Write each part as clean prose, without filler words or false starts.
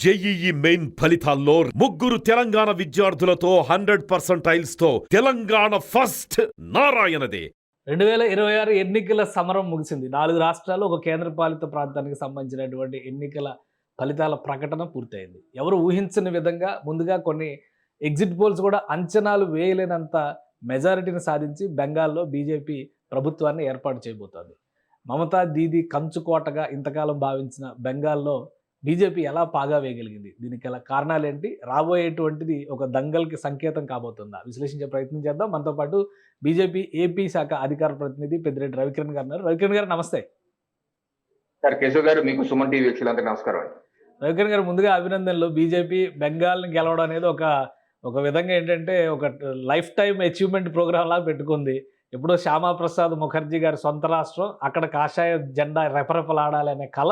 JEE main ఫలితాల్లో ముగ్గురు తెలంగాణ విద్యార్థులతో 100% తెలంగాణ ఫస్ట్ నారాయణదే. 2026 ఎన్నికల సమరం ముగిసింది. 4 రాష్ట్రాలు, ఒక కేంద్రపాలిత ప్రాంతానికి సంబంధించినటువంటి ఎన్నికల ఫలితాల ప్రకటన పూర్తయింది. ఎవరు ఊహించని విధంగా ముందుగా కొన్ని ఎగ్జిట్ పోల్స్ కూడా అంచనాలు వేయలేనంత మెజారిటీని సాధించి బెంగాల్లో బీజేపీ ప్రభుత్వాన్ని ఏర్పాటు చేయబోతోంది. మమతా దీది కంచుకోటగా ఇంతకాలం భావించిన బెంగాల్లో బీజేపీ ఎలా పాగా వేయగలిగింది? దీనికి గల కారణాలేంటి? రాబోయేటువంటిది ఒక దంగల్కి సంకేతం కాబోతుందా? విశ్లేషించే ప్రయత్నం చేద్దాం. మనతో పాటు బీజేపీ ఏపీ శాఖ అధికార ప్రతినిధి పెద్దిరెడ్డి రవికిరణ్ గారు ఉన్నారు. రవికిరణ్ గారు నమస్తే. సార్ కేశవ్ గారు, మీకు సుమన్ టీవీ వీక్షకులందరికీ నమస్కారం. రవికిరణ్ గారు, ముందుగా అభినందనలు. బీజేపీ బెంగాల్ని గెలవడం అనేది ఒక విధంగా ఏంటంటే ఒక లైఫ్ టైం అచీవ్మెంట్ ప్రోగ్రామ్ లాగా పెట్టుకుంది. ఎప్పుడో శ్యామాప్రసాద్ ముఖర్జీ గారి సొంత రాష్ట్రం, అక్కడ కాషాయ జెండా రెపరెపలాడాలనే కళ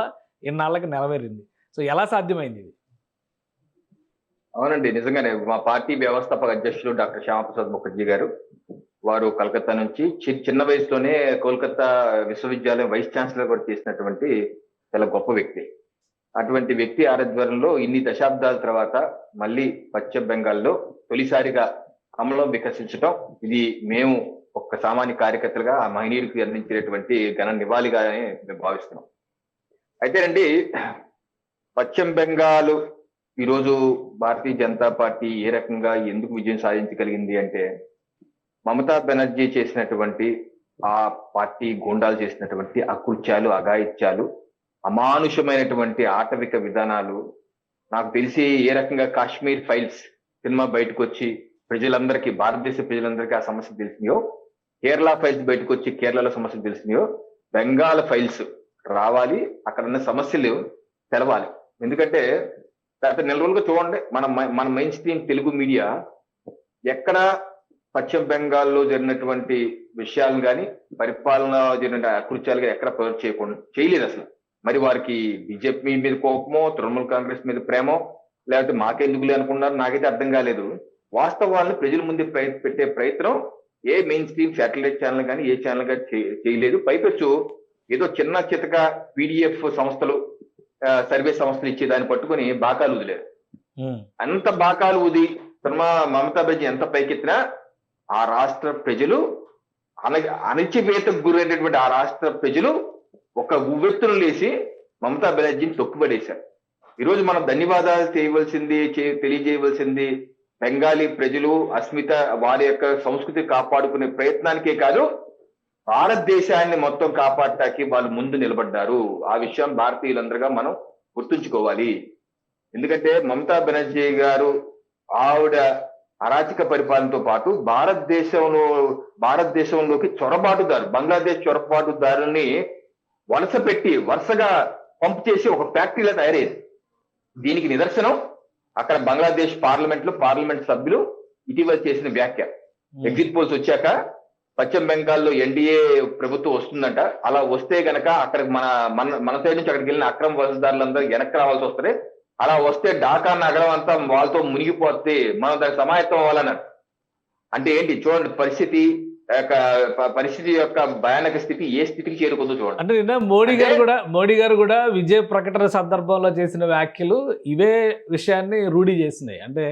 ఇన్నాళ్ళకి నెరవేరింది. సో ఎలా సాధ్యమైంది ఇది? అవునండి, నిజంగానే మా పార్టీ వ్యవస్థాపక అధ్యక్షులు డాక్టర్ శ్యామాప్రసాద్ ముఖర్జీ గారు, వారు కలకత్తా నుంచి చిన్న వయసులోనే కోల్కతా విశ్వవిద్యాలయం వైస్ ఛాన్సలర్ కూడా చేసినటువంటి చాలా గొప్ప వ్యక్తి. అటువంటి వ్యక్తి ఆధ్వర్యంలో ఇన్ని దశాబ్దాల తర్వాత మళ్ళీ పశ్చిమ బెంగాల్లో తొలిసారిగా అమలం వికసించడం, ఇది మేము ఒక సామాన్య కార్యకర్తలుగా ఆ మహనీయుడికి అందించినటువంటి ఘన నివాళిగానే మేము భావిస్తున్నాం. అయితేనండి, పశ్చిమ బెంగాల్ ఈరోజు భారతీయ జనతా పార్టీ ఏ రకంగా ఎందుకు విజయం సాధించగలిగింది అంటే, మమతా బెనర్జీ చేసినటువంటి ఆ పార్టీ గూండాలు చేసినటువంటి అకృత్యాలు, అఘాయిత్యాలు, అమానుషమైనటువంటి ఆటవిక విధానాలు. నాకు తెలిసి ఏ రకంగా కాశ్మీర్ ఫైల్స్ సినిమా బయటకు వచ్చి ప్రజలందరికీ, భారతదేశ ప్రజలందరికీ ఆ సమస్య తెలిసినాయో, కేరళ ఫైల్స్ బయటకు వచ్చి కేరళలో సమస్యలు తెలిసినాయో, బెంగాల్ ఫైల్స్ రావాలి, అక్కడ ఉన్న సమస్యలు తెలవాలి. ఎందుకంటే గత నెల రోజులుగా చూడండి, మన మెయిన్ స్ట్రీమ్ తెలుగు మీడియా ఎక్కడ పశ్చిమ బెంగాల్లో జరిగినటువంటి విషయాలు కానీ, పరిపాలన జరిగిన అకృత్యాలు కానీ ఎక్కడ ప్రొజెక్ట్ చేయలేదు అసలు. మరి వారికి బీజేపీ మీద కోపమో, తృణమూల్ కాంగ్రెస్ మీద ప్రేమో, లేకపోతే మాకెందుకులే అనుకున్నారు, నాకైతే అర్థం కాలేదు. వాస్తవాలను ప్రజల ముందు పెట్టే ప్రయత్నం ఏ మెయిన్ స్ట్రీమ్ శాటిలైట్ ఛానల్ కానీ ఏ ఛానల్ కానీ చేయలేదు. పైపెచ్చు ఏదో చిన్న చితక పీడిఎఫ్ సంస్థలు, సర్వే సంస్థలు ఇచ్చే దాన్ని పట్టుకుని బాకాలు వదిలేరు. అంత బాకాలు ఊది మమతా బెనర్జీ ఎంత పైకెత్తినా ఆ రాష్ట్ర ప్రజలు, అణచివేతకు గురైనటువంటి ఆ రాష్ట్ర ప్రజలు ఒక ఉవ్వెత్తున లేచి మమతా బెనర్జీని తొక్కుబడేశారు. ఈరోజు మనం ధన్యవాదాలు తెలియజేయవలసింది బెంగాలీ ప్రజలు, అస్మిత, వారి యొక్క సంస్కృతి కాపాడుకునే ప్రయత్నానికే కాదు, భారతదేశాన్ని మొత్తం కాపాడటానికి వాళ్ళు ముందు నిలబడ్డారు. ఆ విషయం భారతీయులందరిగా మనం గుర్తుంచుకోవాలి. ఎందుకంటే మమతా బెనర్జీ గారు ఆవిడ అరాచక పరిపాలనతో పాటు భారతదేశంలోకి చొరబాటుదారు, బంగ్లాదేశ్ చొరబాటుదారుల్ని వలస పెట్టి వరుసగా పంప్ చేసి ఒక ఫ్యాక్టరీలో తయారయ్యేది. దీనికి నిదర్శనం అక్కడ బంగ్లాదేశ్ పార్లమెంట్ సభ్యులు ఇటీవల చేసిన వ్యాఖ్య. ఎగ్జిట్ పోల్స్ వచ్చాక పశ్చిమ బెంగాల్లో ఎన్డీఏ ప్రభుత్వం వస్తుందంట, అలా వస్తే గనక అక్కడ మన సైడ్ నుంచి అక్కడికి వెళ్ళిన అక్రమ వలసదారులందరూ వెనక్కి రావాల్సి వస్తుంది. అలా వస్తే ఢాకా నగరం అంతా వాళ్ళతో మునిగిపోతే మనం దానికి సమాయత్తం అవ్వాలన్నారు. అంటే ఏంటి చూడండి, పరిస్థితి యొక్క భయానక స్థితి ఏ స్థితికి చేరుకుందో చూడండి. అంటే నిన్న మోడీ గారు కూడా విజయ ప్రకటన సందర్భంలో చేసిన వ్యాఖ్యలు ఇవే విషయాన్ని రూఢి చేసినాయి. అంటే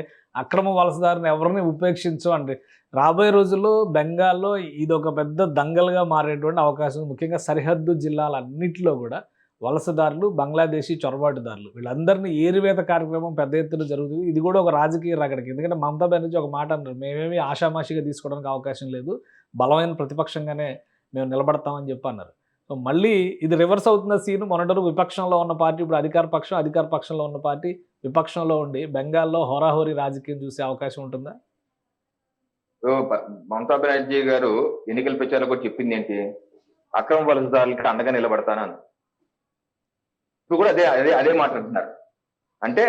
అక్రమ వలసదారుని ఎవరిని ఉపేక్షించు అంటే రాబోయే రోజుల్లో బెంగాల్లో ఇది ఒక పెద్ద దంగల్గా మారేటువంటి అవకాశం. ముఖ్యంగా సరిహద్దు జిల్లాలన్నింటిలో కూడా వలసదారులు, బంగ్లాదేశీ చొరబాటుదారులు, వీళ్ళందరినీ ఏరివేత కార్యక్రమం పెద్ద ఎత్తున జరుగుతుంది. ఇది కూడా ఒక రాజకీయ రగడకి. ఎందుకంటే మమతా బెనర్జీ ఒక మాట అన్నారు, మేమేమి ఆషామాషిగా తీసుకోవడానికి అవకాశం లేదు, బలమైన ప్రతిపక్షంగానే మేము నిలబడతామని చెప్పి అన్నారు. సో మళ్ళీ ఇది రివర్స్ అవుతున్న సీన్. మొన్నటి విపక్షంలో ఉన్న పార్టీ ఇప్పుడు అధికార పక్షంలో ఉన్న పార్టీ విపక్షంలో ఉండి బెంగాల్లో హోరాహోరీ రాజకీయం చూసే అవకాశం ఉంటుందా? మమతా బెనర్జీ గారు ఎన్నికల ప్రచారం కూడా చెప్పింది ఏంటి, అక్రమ వలసదారులకి అండగా నిలబడతానని. ఇప్పుడు కూడా అదే మాట్లాడుతున్నారు. అంటే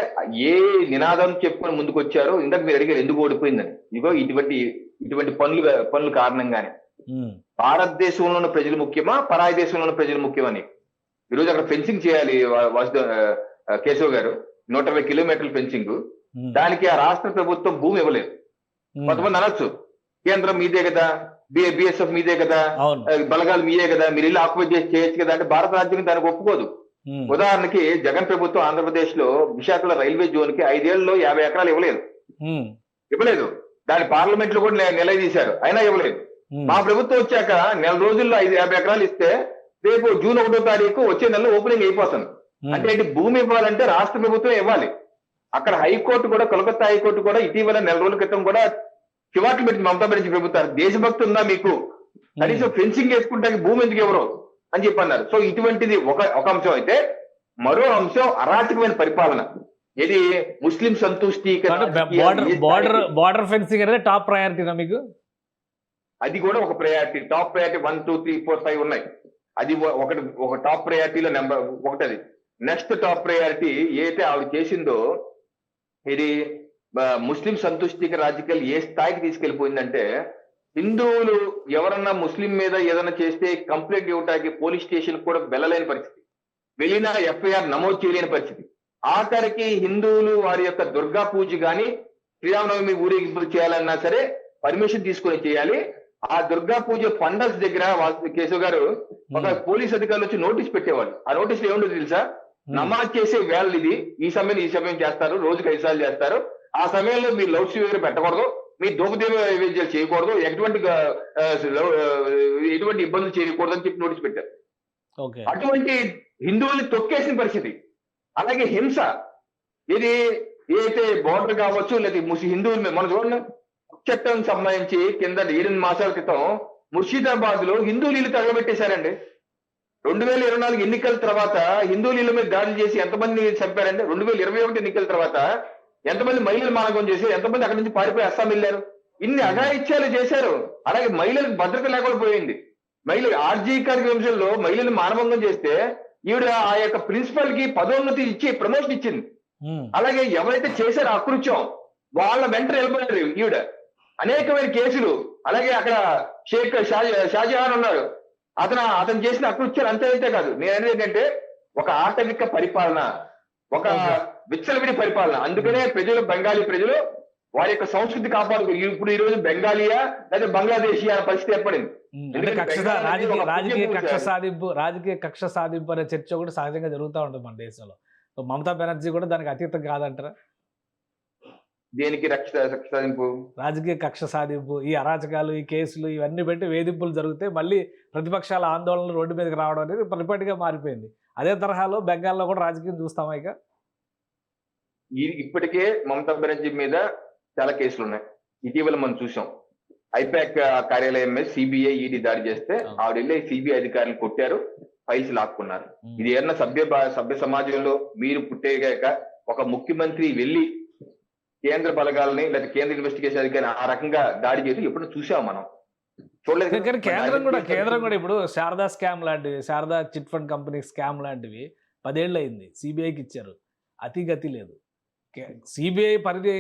ఏ నినాదం చెప్పుకొని ముందుకు వచ్చారో, ఇందాక మీరు అడిగారు ఎందుకు ఓడిపోయిందని. ఇగో ఇటువంటి పనులు కారణంగానే భారతదేశంలో ఉన్న ప్రజలు ముఖ్యమా, పరాయి దేశంలో ఉన్న ప్రజలు ముఖ్యమని. ఈరోజు అక్కడ ఫెన్సింగ్ చేయాలి కేశవ్ గారు, 120 కిలోమీటర్ల ఫెన్సింగ్. దానికి ఆ రాష్ట్ర ప్రభుత్వం భూమి ఇవ్వలేదు. కొంతమంది అనొచ్చు, కేంద్రం మీదే కదా, బిఎస్ఎఫ్ మీదే కదా, బలగాలు మీదే కదా, మీరు ఇల్లు ఆక్యుపై చేయొచ్చు కదా అంటే భారత రాజ్యాంగం దానికి ఒప్పుకోదు. ఉదాహరణకి జగన్ ప్రభుత్వం ఆంధ్రప్రదేశ్ లో విశాఖలో రైల్వే జోన్ కి 5 ఏళ్లలో 50 ఎకరాలు ఇవ్వలేదు. దాని పార్లమెంట్ లో కూడా నిలదీశారు, అయినా ఇవ్వలేదు. మా ప్రభుత్వం వచ్చాక నెల రోజుల్లో 50 ఎకరాలు ఇస్తే రేపు జూన్ 1వ తారీఖు వచ్చే నెలలో ఓపెనింగ్ అయిపోతుంది. అంటే ఏంటి, భూమి ఇవ్వాలంటే రాష్ట్ర ప్రభుత్వం ఇవ్వాలి. అక్కడ హైకోర్టు కూడా, కోల్కతా హైకోర్టు కూడా ఇటీవల నెల రోజుల క్రితం కూడా చివాట్లు పెట్టి మమతా బెనర్జీ ప్రభుత్వం, దేశభక్తి ఉందా మీకు, కనీసం ఫెన్సింగ్ వేసుకుంటే భూమి ఎందుకు ఎవరు అని చెప్పి అన్నారు. సో ఇటువంటిది ఒక అంశం అయితే, మరో అంశం అరాచకమైన పరిపాలన. ఇది ముస్లిం సంతుష్టి, బార్డర్ ఫెన్సింగ్ అనేది టాప్ ప్రయారిటీనా మీకు? అది కూడా ఒక ప్రయారిటీ, టాప్ ప్రయారిటీ 1, 2, 3, 4, 5 ఉన్నాయి. అది ఒక టాప్ ప్రయారిటీలో నెంబర్ ఒకటి. నెక్స్ట్ టాప్ ప్రయారిటీ ఏదైతే ఆవిడ చేసిందో, ఇది ముస్లిం సంతుష్టికి రాజకీయాలు ఏ స్థాయికి తీసుకెళ్లిపోయిందంటే, హిందువులు ఎవరన్నా ముస్లిం మీద ఏదైనా చేస్తే కంప్లైంట్ ఇవ్వడానికి పోలీస్ స్టేషన్ కూడా వెళ్ళలేని పరిస్థితి, వెళ్ళినా ఎఫ్ఐఆర్ నమోదు చేయలేని పరిస్థితి. ఆఖరికి హిందువులు వారి యొక్క దుర్గా పూజ గాని, శ్రీరామనవమి ఊరేగింపులు చేయాలన్నా సరే పర్మిషన్ తీసుకొని చేయాలి. ఆ దుర్గా పూజ పండల్స్ దగ్గర కేశవ్ గారు ఒక పోలీస్ అధికారులు వచ్చి నోటీస్ పెట్టేవాళ్ళు. ఆ నోటీస్ ఏముండదు తెలుసా, నమాజ్ చేసే వేళ ఇది, ఈ సమయం చేస్తారు, రోజుకి 5 సార్లు చేస్తారు, ఆ సమయంలో మీరు లౌడ్ స్పీకర్ పెట్టకూడదు, మీ దోపదేవ నైవేద్యాలు చేయకూడదు, ఎటువంటి ఇబ్బందులు చేయకూడదు అని చెప్పి నోటీస్ పెట్టారు. అటువంటి హిందువుల్ని తొక్కేసిన పరిస్థితి. అలాగే హింస, ఇది ఏదైతే బోర్డర్ కావచ్చు, లేదా హిందువులు మన చూడండి, చట్టం సంబంధించి కింద 8 మాసాల క్రితం ముర్షిదాబాద్ లో హిందువులు ఇల్లు తగలబెట్టేశారండి. 2024 ఎన్నికల తర్వాత హిందువుల ఇళ్ల మీద దాడులు చేసి ఎంతమంది చంపారండి? 2021 ఎన్నికల తర్వాత ఎంతమంది మహిళలు మానకం చేశారు? ఎంతమంది అక్కడి నుంచి పారిపోయి అస్సాం వెళ్ళారు? ఇన్ని అఘాయిత్యాలు చేశారు. అలాగే మహిళలకు భద్రత లేకుండా పోయింది. మహిళలు ఆర్జీ కార్యక్రమంలో మహిళలు మానభంగం చేస్తే ఈవిడ ఆ యొక్క ప్రిన్సిపల్ కి పదోన్నతి ఇచ్చి ప్రమోషన్ ఇచ్చింది. అలాగే ఎవరైతే చేశారో అకృత్యం వాళ్ళ వెంట నిలబడారు ఈవిడ. అనేకమైన కేసులు. అలాగే అక్కడ షేక్ షాజహాన్ ఉన్నారు, అతను చేసిన అకృత్యాలు అంతే అయితే కాదు. నేను అనేది ఏంటంటే, ఒక ఆటవిక పరిపాలన, ఒక విచ్చలవిడి పరిపాలన. అందుకనే బెంగాలీ ప్రజలు వారి యొక్క సంస్కృతి కాపాడు. ఇప్పుడు ఈ రోజు బెంగాలీయా లేదా బంగ్లాదేశీయా అనే పరిస్థితి ఏర్పడింది. రాజకీయ కక్ష సాధింపు అనే చర్చ కూడా సహజంగా జరుగుతూ ఉంటుంది మన దేశంలో. మమతా బెనర్జీ కూడా దానికి అతీతం కాదంటారా? దేనికి సాధింపు? రాజకీయ కక్ష సాధింపు, ఈ అరాచకాలు, ఈ కేసులు ఇవన్నీ పెట్టి వేధింపులు జరిగితే మళ్ళీ ప్రతిపక్షాల ఆందోళనలు రోడ్డు మీదకి రావడం అనేది పరిపాటిగా మారిపోయింది. అదే తరహాలో బెంగాల్లో కూడా రాజకీయం చూస్తామా? ఇక ఇప్పటికే మమతా బెనర్జీ మీద చాలా కేసులు ఉన్నాయి. ఇటీవల మనం చూసాం, ఐపాక్ కార్యాలయం మీద సిబిఐ, ఈడీ దాడి చేస్తే ఆవిడ వెళ్ళి సిబిఐ అధికారులు కొట్టారు, ఫైల్స్ లాక్కున్నారు. ఇది ఏమన్నా సభ్య సమాజంలో మీరు పుట్టేగాక ఒక ముఖ్యమంత్రి వెళ్ళి కేంద్ర బలగాలని లేదా కేంద్ర ఇన్వెస్టిగేషన్ అధికారి ఆ రకంగా దాడి చేసి ఎప్పుడు చూసాం మనం? చూడలేదు. కేంద్రం కూడా ఇప్పుడు శారదా స్కామ్ లాంటివి, Sharada chit fund company scam లాంటివి 10 ఏళ్ళు అయింది, సిబిఐకి ఇచ్చారు, అతిగతి లేదు. సిబిఐ పరిధి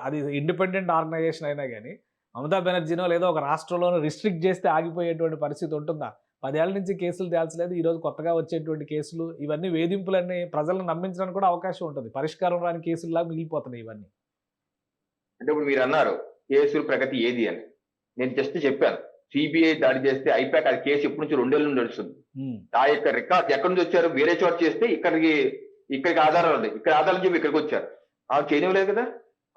అది ఇండిపెండెంట్ ఆర్గనైజేషన్ అయినా కానీ మమతా బెనర్జీనో లేదో ఒక రాష్ట్రంలోనో రిస్ట్రిక్ట్ చేస్తే ఆగిపోయేటువంటి పరిస్థితి ఉంటుందా? 10 ఏళ్ల నుంచి కేసులు తేల్చలేదు, ఈరోజు కొత్తగా వచ్చేటువంటి కేసులు, ఇవన్నీ వేధింపులన్నీ ప్రజలను నమ్మించడానికి కూడా అవకాశం ఉంటుంది. పరిష్కారం రాని కేసుల్లా మిగిలిపోతున్నాయి ఇవన్నీ. అంటే ఇప్పుడు మీరు అన్నారు కేసుల ప్రగతి ఏది అని, నేను జస్ట్ చెప్పాను. సిబిఐ దాడి చేస్తే ఐపాక్ అది కేసు ఎప్పటి నుంచి 2 ఏళ్ళ నుండి నడుస్తుంది. ఆ యొక్క రికార్డ్ ఎక్కడి నుంచి వచ్చారు? వేరే చోట చేస్తే ఇక్కడికి ఆధారాలు ఉన్నాయి, ఇక్కడ ఆధారాలు చెప్పి ఇక్కడికి వచ్చారు. ఆవిడ చేయనివ్వలేదు కదా,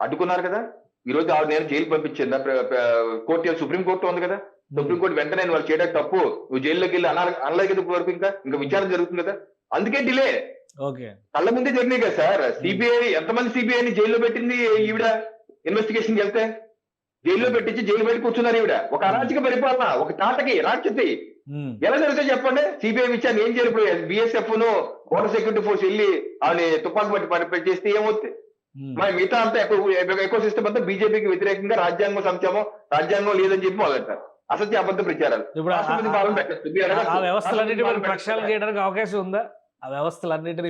అడ్డుకున్నారు కదా. ఈ రోజు ఆవిడ నేను జైలు పంపించిందా? కోర్టు, సుప్రీంకోర్టు ఉంది కదా, సుప్రీంకోర్టు వెంటనే వాళ్ళు చేయడానికి తప్పు, నువ్వు జైల్లోకి వెళ్ళి అనలేదు కదా వరకు, ఇంకా విచారణ జరుగుతుంది కదా, అందుకే డిలే. కళ్ళ ముందే జరిగినాయి కదా సార్. సిబిఐ ఎంతమంది సిబిఐని జైల్లో పెట్టింది ఈవిడ? ఇన్వెస్టిగేషన్ వెళ్తే జైల్లో పెట్టించి జైలు బయట కూర్చున్నారు ఈవిడ. ఒక అరాచక పరిపాలన, ఒక తాటకి రాక్షసి ఎలా జరిగితే చెప్పండి? సిబిఐ విచారణ ఏం చేయాలి? ఇప్పుడు బిఎస్ఎఫ్ ను బోర్డర్ సెక్యూరిటీ ఫోర్స్ వెళ్ళి ఆవిడ తుపాకు బట్టి చేస్తే ఏమవుతుంది? మరి మిగతా అంతా ఎక్కువ సిస్టమ్ అంతా బీజేపీకి వ్యతిరేకంగా రాజ్యాంగం సంక్షేమం, రాజ్యాంగం లేదని చెప్పి మొదలెట్టారు. అసత్య అబద్ధ ప్రచారాలు. అవకాశం ఉందా? ఆ వ్యవస్థలన్నిటిని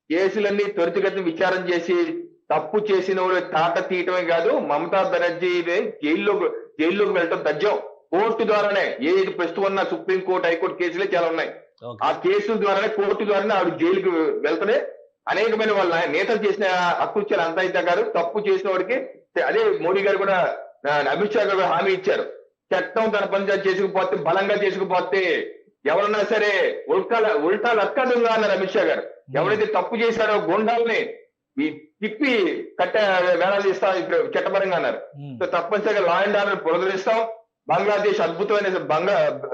కేసులన్నీ త్వరితగతిన విచారణ చేసి తప్పు చేసిన వాళ్ళు తాట తీయటమే కాదు, మమతా బెనర్జీ జైల్లోకి వెళ్ళటం తథ్యం. కోర్టు ద్వారానే ఏది ప్రస్తుతం ఉన్న సుప్రీంకోర్టు, హైకోర్టు కేసులే చాలా ఉన్నాయి. ఆ కేసుల ద్వారానే, కోర్టు ద్వారానే ఆవిడ జైలుకి వెళ్తనే అనేకమైన వాళ్ళ నేతలు చేసిన అకృత్యాలు అంతా అయితే కాదు. తప్పు చేసిన వాడికి అదే మోడీ గారు కూడా, అమిత్ షా గారు హామీ ఇచ్చారు, చట్టం తన పని చేసుకుపోతే, బలంగా చేసుకుపోతే ఎవరన్నా సరే ఉల్టా లక్కదుంగా అన్నారు అమిత్ షా గారు. ఎవరైతే తప్పు చేశారో గోండాల్ని ఈ తిప్పి వేలాడదీస్తాం ఇప్పుడు చట్టపరంగా అన్నారు. సో తప్పనిసరిగా లా అండ్ ఆర్డర్ పునరుద్ధరిస్తాం. బంగ్లాదేశ్ అద్భుతమైన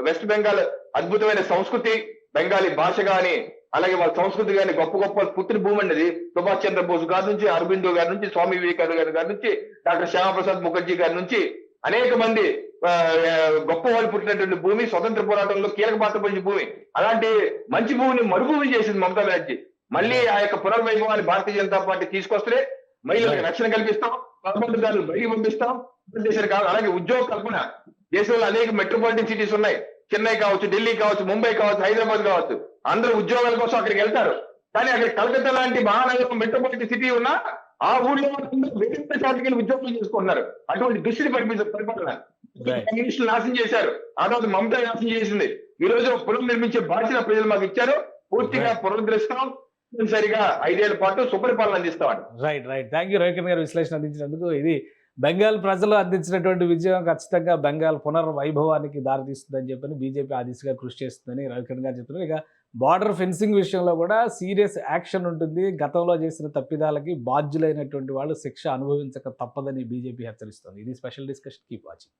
వెస్ట్ బెంగాల్ అద్భుతమైన సంస్కృతి, బెంగాలీ భాష గాని అలాగే వాళ్ళ సంస్కృతి గాని గొప్ప గొప్ప పుత్రి భూమి అనేది సుభాష్ చంద్రబోస్ గారి నుంచి, అరబిందో గారి నుంచి, స్వామి వివేకానంద గారి నుంచి, డాక్టర్ శ్యామప్రసాద్ ముఖర్జీ గారి నుంచి అనేక మంది గొప్ప వాళ్ళు పుట్టినటువంటి భూమి, స్వతంత్ర పోరాటంలో కీలక పాత్ర పోయించిన భూమి. అలాంటి మంచి భూమిని మరుభూమి చేసింది మమతా బెనర్జీ. మళ్ళీ ఆ యొక్క పునర్వైభవాన్ని భారతీయ జనతా పార్టీ తీసుకొస్తే మహిళలకు రక్షణ కల్పిస్తాం, పదకొండుదారులు బయటికి పంపిస్తాం. దేశాలు కాదు, అలాగే ఉద్యోగ కల్పన. దేశంలో అనేక మెట్రోపాలిటన్ సిటీస్ ఉన్నాయి. చెన్నై కావచ్చు, ఢిల్లీ కావచ్చు, ముంబై కావచ్చు, హైదరాబాద్ కావచ్చు. అందరూ ఉద్యోగాల కోసం అక్కడికి వెళ్తారు. కానీ అక్కడ కలకత్తా లాంటి మహానగరం మెట్రోపాలిటన్ సిటీ ఉన్నా ఆ ఊళ్ళో వేరే చాటికి ఉద్యోగాలు చేసుకుంటున్నారు. అటువంటి దుస్థితి పరిపాలన కమ్యూనిస్టులు నాశనం చేశారు. ఆ రోజు మమతా నాశనం చేసింది. ఈ రోజు పునర్నిర్మించే బాధ్యత ప్రజలు మాకు ఇచ్చారు. పూర్తిగా పునరుద్ధరిస్తాం. సరిగా 5 ఏళ్ల పాటు సుపరిపాలన అందిస్తామండి. రైట్. థ్యాంక్ యూ రవికిరణ్ గారు విశ్లేషణ అందించినందుకు. ఇది బెంగాల్ ప్రజలు అందించినటువంటి విజయం ఖచ్చితంగా బెంగాల్ పునర్వైభవానికి దారితీస్తుందని చెప్పని బీజేపీ ఆ దిశగా కృషి చేస్తుందని రవికిరణ్ గారు చెప్తున్నారు. ఇక బార్డర్ ఫెన్సింగ్ విషయంలో కూడా సీరియస్ యాక్షన్ ఉంటుంది. గతంలో చేసిన తప్పిదాలకి బాధ్యులైనటువంటి వాళ్ళు శిక్ష అనుభవించక తప్పదని బీజేపీ హెచ్చరిస్తుంది. ఇది స్పెషల్ డిస్కషన్. Keep watching.